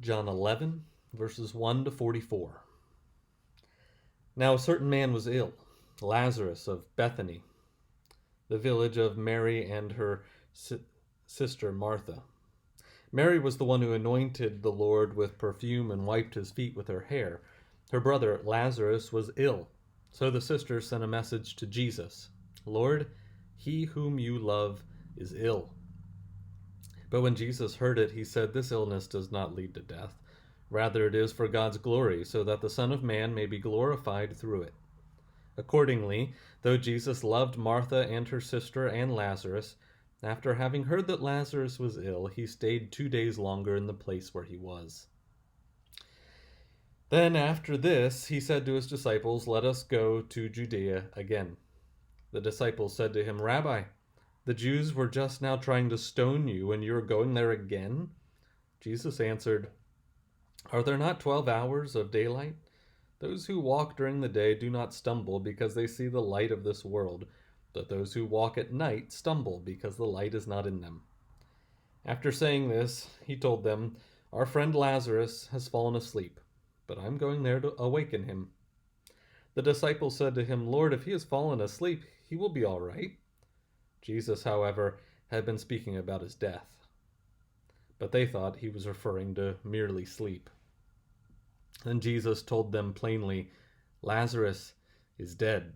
John 11, verses 1 to 44. Now a certain man was ill, Lazarus of Bethany, the village of Mary and her sister Martha. Mary was the one who anointed the Lord with perfume and wiped his feet with her hair. Her brother Lazarus was ill. So the sisters sent a message to Jesus: Lord, he whom you love is ill. But when Jesus heard it, he said, This illness does not lead to death. Rather, it is for God's glory, so that the Son of Man may be glorified through it. Accordingly, though Jesus loved Martha and her sister and Lazarus, after having heard that Lazarus was ill, he stayed 2 days longer in the place where he was. Then after this, he said to his disciples, Let us go to Judea again. The disciples said to him, Rabbi, the Jews were just now trying to stone you, and you are going there again? Jesus answered, Are there not 12 hours of daylight? Those who walk during the day do not stumble because they see the light of this world, but those who walk at night stumble because the light is not in them. After saying this, he told them, Our friend Lazarus has fallen asleep, but I'm going there to awaken him. The disciples said to him, Lord, if he has fallen asleep, he will be all right. Jesus, however, had been speaking about his death, but they thought he was referring to merely sleep. Then Jesus told them plainly, Lazarus is dead.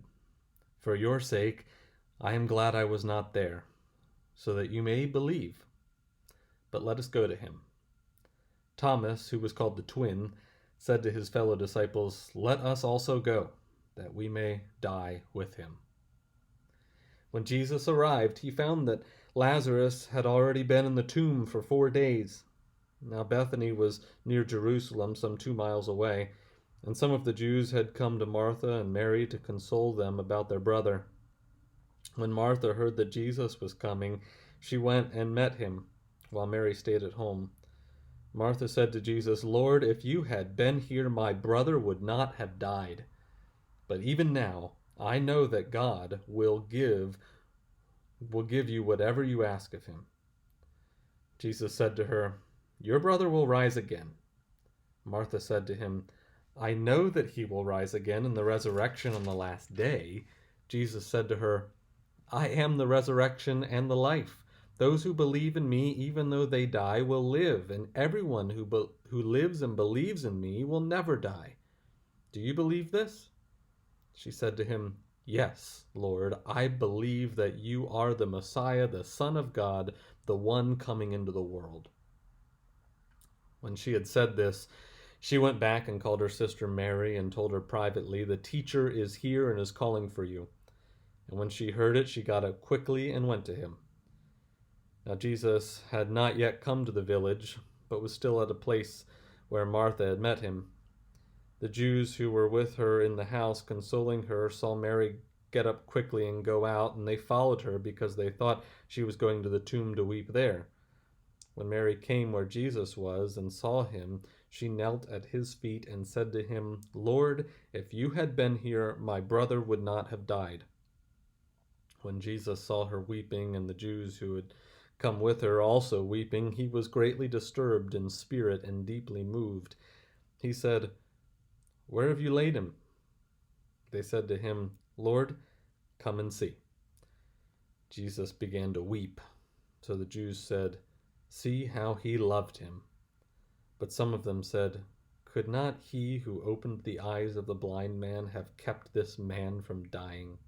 For your sake, I am glad I was not there, so that you may believe. But let us go to him. Thomas, who was called the twin, said to his fellow disciples, Let us also go, that we may die with him. When Jesus arrived, he found that Lazarus had already been in the tomb for 4 days. Now Bethany was near Jerusalem, some 2 miles away, and some of the Jews had come to Martha and Mary to console them about their brother. When Martha heard that Jesus was coming, she went and met him, while Mary stayed at home. Martha said to Jesus, Lord, if you had been here, my brother would not have died. But even now, I know that God will give you whatever you ask of him. Jesus said to her, Your brother will rise again. Martha said to him, I know that he will rise again in the resurrection on the last day. Jesus said to her, I am the resurrection and the life. Those who believe in me, even though they die, will live, and everyone who lives and believes in me will never die. Do you believe this? She said to him, Yes, Lord, I believe that you are the Messiah, the Son of God, the one coming into the world. When she had said this, she went back and called her sister Mary and told her privately, The teacher is here and is calling for you. And when she heard it, she got up quickly and went to him. Now Jesus had not yet come to the village, but was still at a place where Martha had met him. The Jews who were with her in the house consoling her saw Mary get up quickly and go out, and they followed her because they thought she was going to the tomb to weep there. When Mary came where Jesus was and saw him, she knelt at his feet and said to him, Lord, if you had been here, my brother would not have died. When Jesus saw her weeping, and the Jews who had come with her also weeping, he was greatly disturbed in spirit and deeply moved. He said, Where have you laid him? They said to him, Lord, come and see. Jesus began to weep. So the Jews said, See how he loved him. But some of them said, Could not he who opened the eyes of the blind man have kept this man from dying?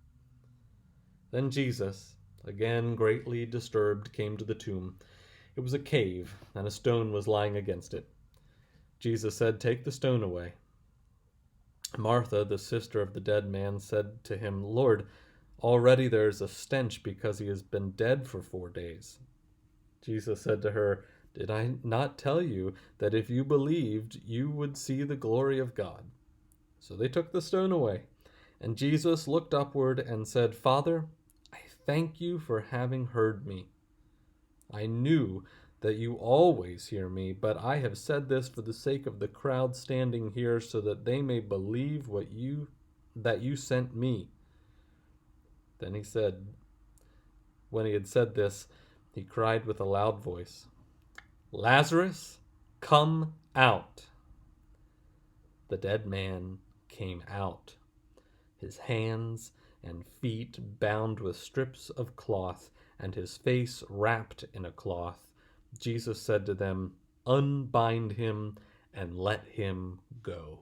Then Jesus, again greatly disturbed, came to the tomb. It was a cave, and a stone was lying against it. Jesus said, Take the stone away. Martha, the sister of the dead man, said to him, Lord, already there is a stench because he has been dead for 4 days. Jesus said to her, Did I not tell you that if you believed, you would see the glory of God? So they took the stone away. And Jesus looked upward and said, Father, I thank you for having heard me. I knew that you always hear me, but I have said this for the sake of the crowd standing here, so that they may believe that you sent me. Then he said, when he had said this, he cried with a loud voice, Lazarus, Come out." The dead man came out, his hands and feet bound with strips of cloth, and his face wrapped in a cloth. Jesus said to them, "Unbind him and let him go."